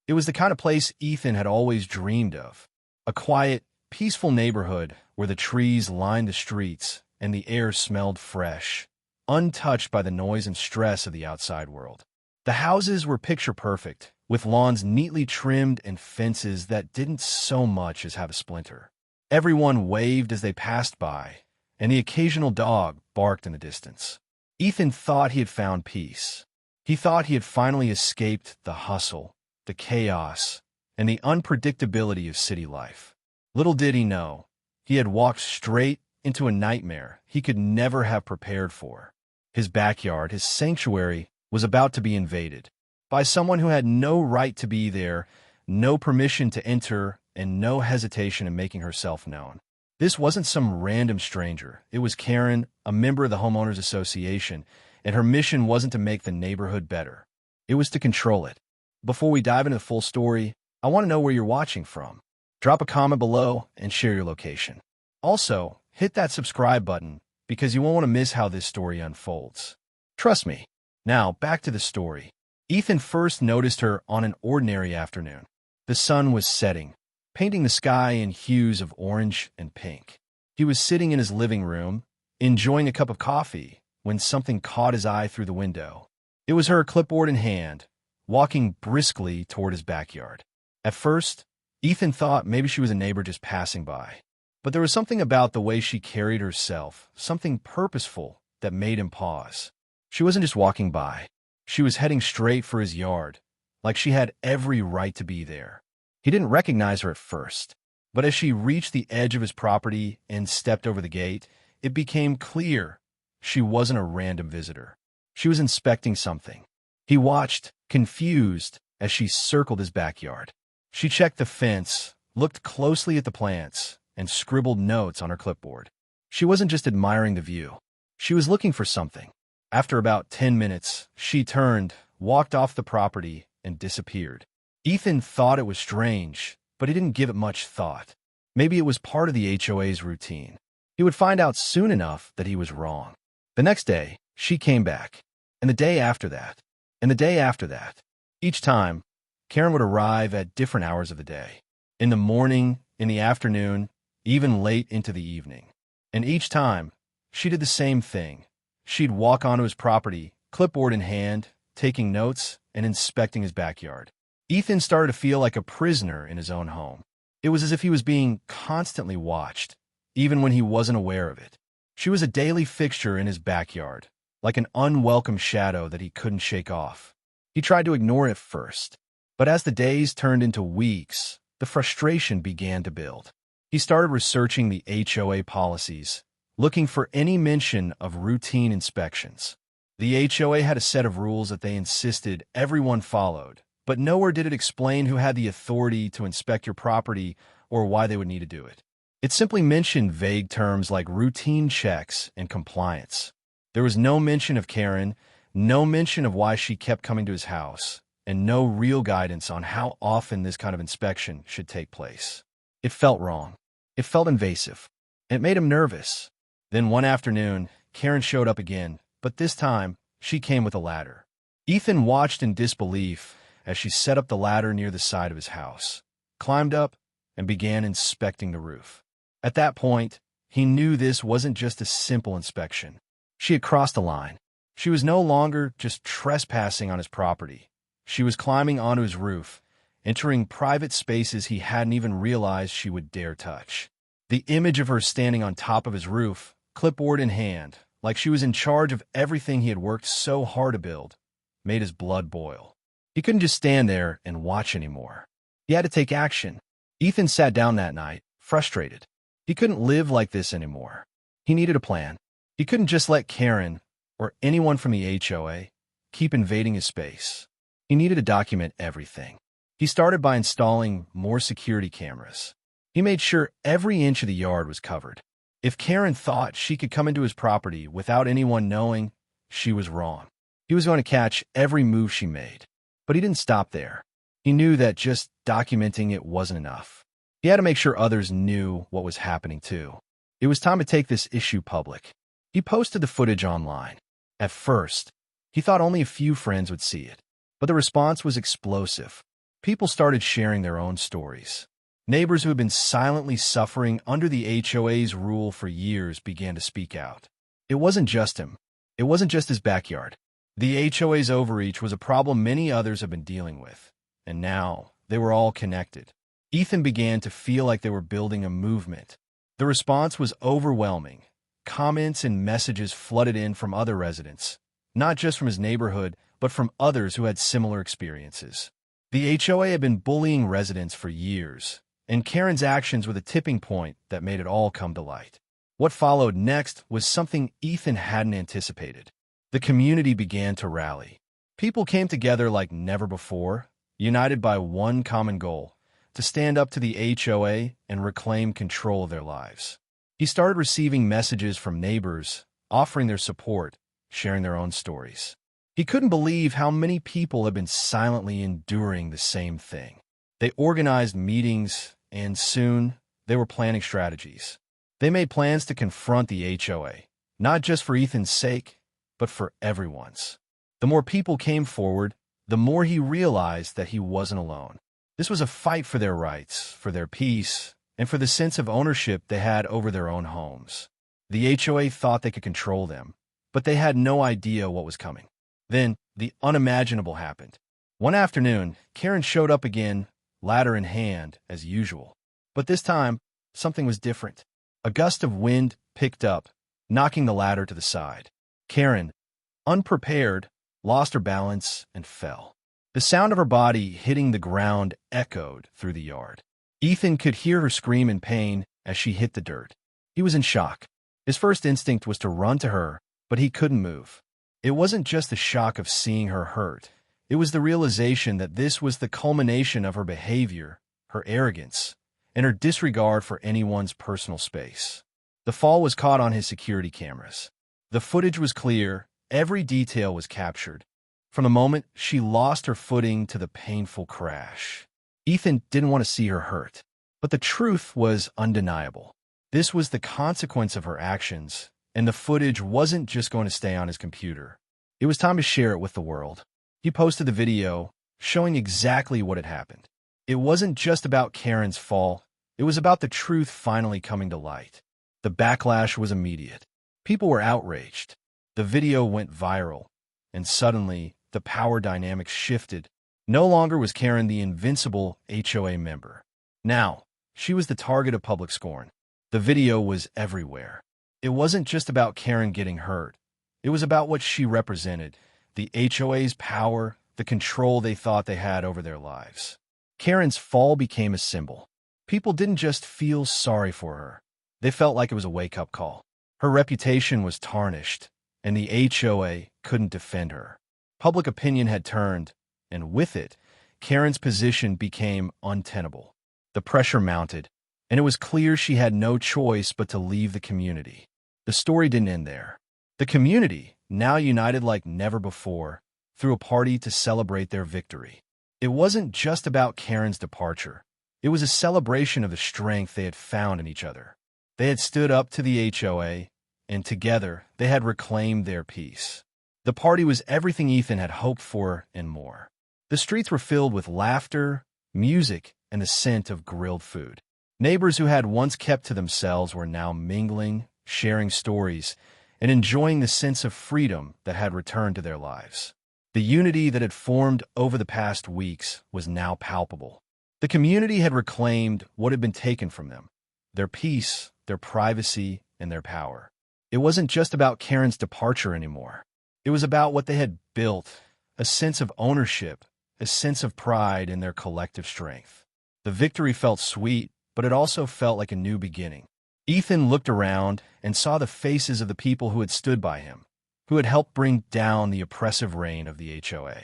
It was the kind of place Ethan had always dreamed of. A quiet, peaceful neighborhood where the trees lined the streets and the air smelled fresh, untouched by the noise and stress of the outside world. The houses were picture-perfect, with lawns neatly trimmed and fences that didn't so much as have a splinter. Everyone waved as they passed by, and the occasional dog barked in the distance. Ethan thought he had found peace. He thought he had finally escaped the hustle, the chaos, and the unpredictability of city life. Little did he know, he had walked straight into a nightmare he could never have prepared for. His backyard, his sanctuary, was about to be invaded by someone who had no right to be there, no permission to enter, and no hesitation in making herself known. This wasn't some random stranger. It was Karen, a member of the Homeowners Association, and her mission wasn't to make the neighborhood better. It was to control it. Before we dive into the full story, I want to know where you're watching from. Drop a comment below and share your location. Also, hit that subscribe button because you won't want to miss how this story unfolds. Trust me. Now, back to the story. Ethan first noticed her on an ordinary afternoon. The sun was setting, painting the sky in hues of orange and pink. He was sitting in his living room, enjoying a cup of coffee, when something caught his eye through the window. It was her, clipboard in hand, walking briskly toward his backyard. At first, Ethan thought maybe she was a neighbor just passing by. But there was something about the way she carried herself, something purposeful, that made him pause. She wasn't just walking by. She was heading straight for his yard, like she had every right to be there. He didn't recognize her at first, but as she reached the edge of his property and stepped over the gate, it became clear she wasn't a random visitor. She was inspecting something. He watched, confused, as she circled his backyard. She checked the fence, looked closely at the plants, and scribbled notes on her clipboard. She wasn't just admiring the view. She was looking for something. After about 10 minutes, she turned, walked off the property, and disappeared. Ethan thought it was strange, but he didn't give it much thought. Maybe it was part of the HOA's routine. He would find out soon enough that he was wrong. The next day, she came back, and the day after that, and the day after that. Each time, Karen would arrive at different hours of the day. In the morning, in the afternoon, even late into the evening. And each time, she did the same thing. She'd walk onto his property, clipboard in hand, taking notes and inspecting his backyard. Ethan started to feel like a prisoner in his own home. It was as if he was being constantly watched, even when he wasn't aware of it. She was a daily fixture in his backyard, like an unwelcome shadow that he couldn't shake off. He tried to ignore it at first, but as the days turned into weeks, the frustration began to build. He started researching the HOA policies, looking for any mention of routine inspections. The HOA had a set of rules that they insisted everyone followed, but nowhere did it explain who had the authority to inspect your property or why they would need to do it. It simply mentioned vague terms like routine checks and compliance. There was no mention of Karen, no mention of why she kept coming to his house, and no real guidance on how often this kind of inspection should take place. It felt wrong. It felt invasive. It made him nervous. Then one afternoon, Karen showed up again, but this time, she came with a ladder. Ethan watched in disbelief as she set up the ladder near the side of his house, climbed up, and began inspecting the roof. At that point, he knew this wasn't just a simple inspection. She had crossed the line. She was no longer just trespassing on his property. She was climbing onto his roof, entering private spaces he hadn't even realized she would dare touch. The image of her standing on top of his roof, clipboard in hand, like she was in charge of everything he had worked so hard to build, made his blood boil. He couldn't just stand there and watch anymore. He had to take action. Ethan sat down that night, frustrated. He couldn't live like this anymore. He needed a plan. He couldn't just let Karen, or anyone from the HOA, keep invading his space. He needed to document everything. He started by installing more security cameras. He made sure every inch of the yard was covered. If Karen thought she could come into his property without anyone knowing, she was wrong. He was going to catch every move she made. But he didn't stop there. He knew that just documenting it wasn't enough. He had to make sure others knew what was happening too. It was time to take this issue public. He posted the footage online. At first, he thought only a few friends would see it. But the response was explosive. People started sharing their own stories. Neighbors who had been silently suffering under the HOA's rule for years began to speak out. It wasn't just him. It wasn't just his backyard. The HOA's overreach was a problem many others have been dealing with, and now they were all connected. Ethan began to feel like they were building a movement. The response was overwhelming. Comments and messages flooded in from other residents, not just from his neighborhood, but from others who had similar experiences. The HOA had been bullying residents for years, and Karen's actions were the tipping point that made it all come to light. What followed next was something Ethan hadn't anticipated. The community began to rally. People came together like never before, united by one common goal: to stand up to the HOA and reclaim control of their lives. He started receiving messages from neighbors, offering their support, sharing their own stories. He couldn't believe how many people had been silently enduring the same thing. They organized meetings, and soon they were planning strategies. They made plans to confront the HOA, not just for Ethan's sake, but for everyone's. The more people came forward, the more he realized that he wasn't alone. This was a fight for their rights, for their peace, and for the sense of ownership they had over their own homes. The HOA thought they could control them, but they had no idea what was coming. Then, the unimaginable happened. One afternoon, Karen showed up again, ladder in hand, as usual. But this time, something was different. A gust of wind picked up, knocking the ladder to the side. Karen, unprepared, lost her balance and fell. The sound of her body hitting the ground echoed through the yard. Ethan could hear her scream in pain as she hit the dirt. He was in shock. His first instinct was to run to her, but he couldn't move. It wasn't just the shock of seeing her hurt. It was the realization that this was the culmination of her behavior, her arrogance, and her disregard for anyone's personal space. The fall was caught on his security cameras. The footage was clear, every detail was captured. From the moment she lost her footing to the painful crash. Ethan didn't want to see her hurt, but the truth was undeniable. This was the consequence of her actions, and the footage wasn't just going to stay on his computer. It was time to share it with the world. He posted the video, showing exactly what had happened. It wasn't just about Karen's fall, it was about the truth finally coming to light. The backlash was immediate. People were outraged. The video went viral, and suddenly, the power dynamics shifted. No longer was Karen the invincible HOA member. Now, she was the target of public scorn. The video was everywhere. It wasn't just about Karen getting hurt. It was about what she represented, the HOA's power, the control they thought they had over their lives. Karen's fall became a symbol. People didn't just feel sorry for her. They felt like it was a wake-up call. Her reputation was tarnished, and the HOA couldn't defend her. Public opinion had turned, and with it, Karen's position became untenable. The pressure mounted, and it was clear she had no choice but to leave the community. The story didn't end there. The community, now united like never before, threw a party to celebrate their victory. It wasn't just about Karen's departure. It was a celebration of the strength they had found in each other. They had stood up to the HOA, and together they had reclaimed their peace. The party was everything Ethan had hoped for and more. The streets were filled with laughter, music, and the scent of grilled food. Neighbors who had once kept to themselves were now mingling, sharing stories, and enjoying the sense of freedom that had returned to their lives. The unity that had formed over the past weeks was now palpable. The community had reclaimed what had been taken from them: their peace, their privacy, and their power. It wasn't just about Karen's departure anymore. It was about what they had built, a sense of ownership, a sense of pride in their collective strength. The victory felt sweet, but it also felt like a new beginning. Ethan looked around and saw the faces of the people who had stood by him, who had helped bring down the oppressive reign of the HOA.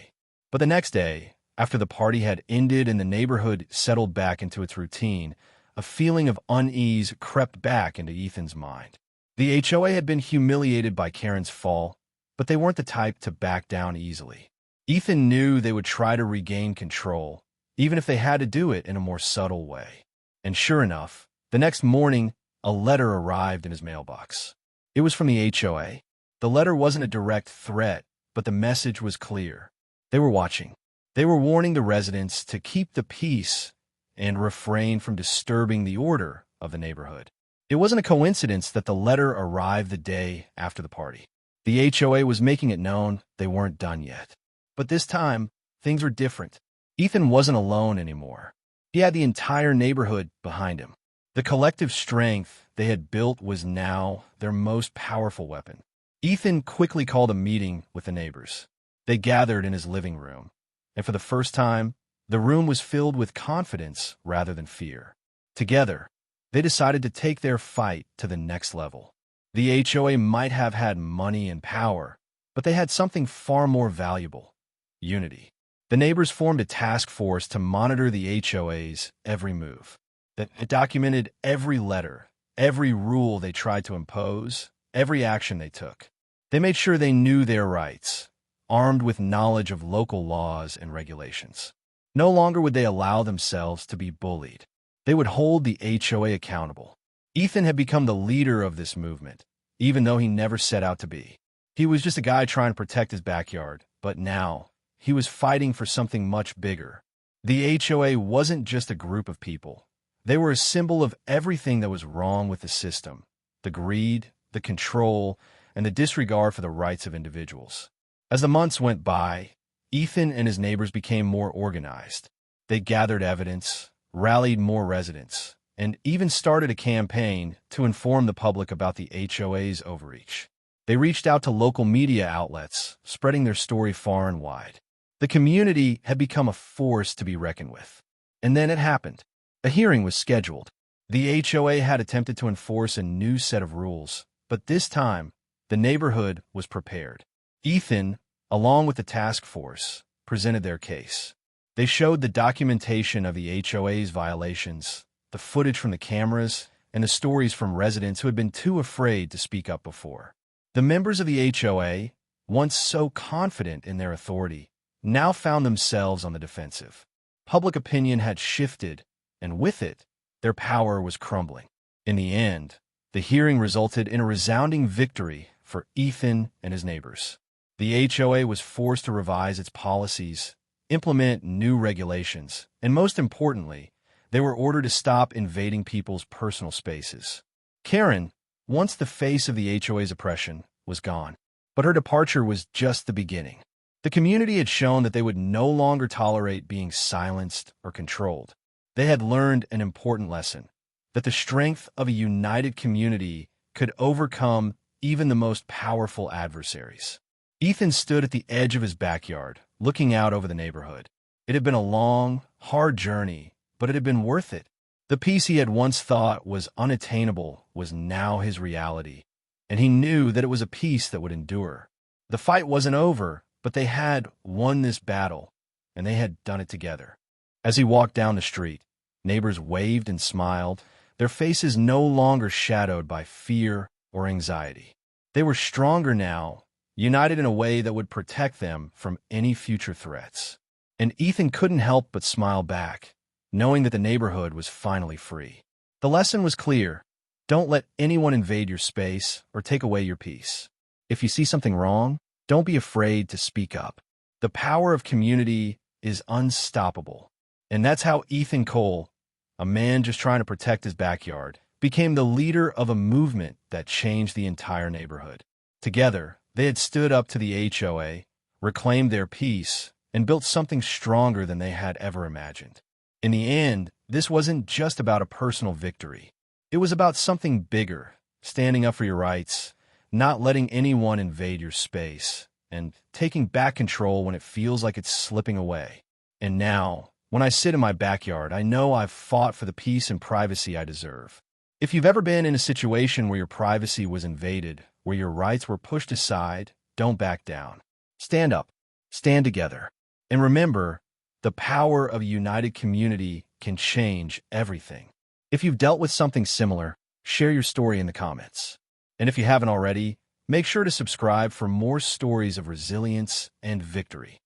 But the next day, after the party had ended and the neighborhood settled back into its routine, a feeling of unease crept back into Ethan's mind. The HOA had been humiliated by Karen's fall, but they weren't the type to back down easily. Ethan knew they would try to regain control, even if they had to do it in a more subtle way. And sure enough, the next morning, a letter arrived in his mailbox. It was from the HOA. The letter wasn't a direct threat, but the message was clear. They were watching. They were warning the residents to keep the peace and refrain from disturbing the order of the neighborhood. It wasn't a coincidence that the letter arrived the day after the party. The HOA was making it known they weren't done yet. But this time, things were different. Ethan wasn't alone anymore. He had the entire neighborhood behind him. The collective strength they had built was now their most powerful weapon. Ethan quickly called a meeting with the neighbors. They gathered in his living room, and for the first time, the room was filled with confidence rather than fear. Together, they decided to take their fight to the next level. The HOA might have had money and power, but they had something far more valuable: unity. The neighbors formed a task force to monitor the HOA's every move. It documented every letter, every rule they tried to impose, every action they took. They made sure they knew their rights, armed with knowledge of local laws and regulations. No longer would they allow themselves to be bullied. They would hold the HOA accountable. Ethan had become the leader of this movement, even though he never set out to be. He was just a guy trying to protect his backyard, but now he was fighting for something much bigger. The HOA wasn't just a group of people. They were a symbol of everything that was wrong with the system: the greed, the control, and the disregard for the rights of individuals. As the months went by, Ethan and his neighbors became more organized. They gathered evidence, rallied more residents, and even started a campaign to inform the public about the HOA's overreach. They reached out to local media outlets, spreading their story far and wide. The community had become a force to be reckoned with. And then it happened. A hearing was scheduled. The HOA had attempted to enforce a new set of rules, but this time, the neighborhood was prepared. Ethan, along with the task force, presented their case. They showed the documentation of the HOA's violations, the footage from the cameras, and the stories from residents who had been too afraid to speak up before. The members of the HOA, once so confident in their authority, now found themselves on the defensive. Public opinion had shifted, and with it, their power was crumbling. In the end, the hearing resulted in a resounding victory for Ethan and his neighbors. The HOA was forced to revise its policies, implement new regulations, and most importantly, they were ordered to stop invading people's personal spaces. Karen, once the face of the HOA's oppression, was gone, but her departure was just the beginning. The community had shown that they would no longer tolerate being silenced or controlled. They had learned an important lesson: that the strength of a united community could overcome even the most powerful adversaries. Ethan stood at the edge of his backyard, looking out over the neighborhood. It had been a long, hard journey, but it had been worth it. The peace he had once thought was unattainable was now his reality, and he knew that it was a peace that would endure. The fight wasn't over, but they had won this battle, and they had done it together. As he walked down the street, neighbors waved and smiled, their faces no longer shadowed by fear or anxiety. They were stronger now, united in a way that would protect them from any future threats. And Ethan couldn't help but smile back, knowing that the neighborhood was finally free. The lesson was clear: don't let anyone invade your space or take away your peace. If you see something wrong, don't be afraid to speak up. The power of community is unstoppable. And that's how Ethan Cole, a man just trying to protect his backyard, became the leader of a movement that changed the entire neighborhood. Together, they had stood up to the HOA, reclaimed their peace, and built something stronger than they had ever imagined. In the end, this wasn't just about a personal victory. It was about something bigger: standing up for your rights, not letting anyone invade your space, and taking back control when it feels like it's slipping away. And now, when I sit in my backyard, I know I've fought for the peace and privacy I deserve. If you've ever been in a situation where your privacy was invaded, where your rights were pushed aside, don't back down. Stand up, stand together, and remember, the power of a united community can change everything. If you've dealt with something similar, share your story in the comments. And if you haven't already, make sure to subscribe for more stories of resilience and victory.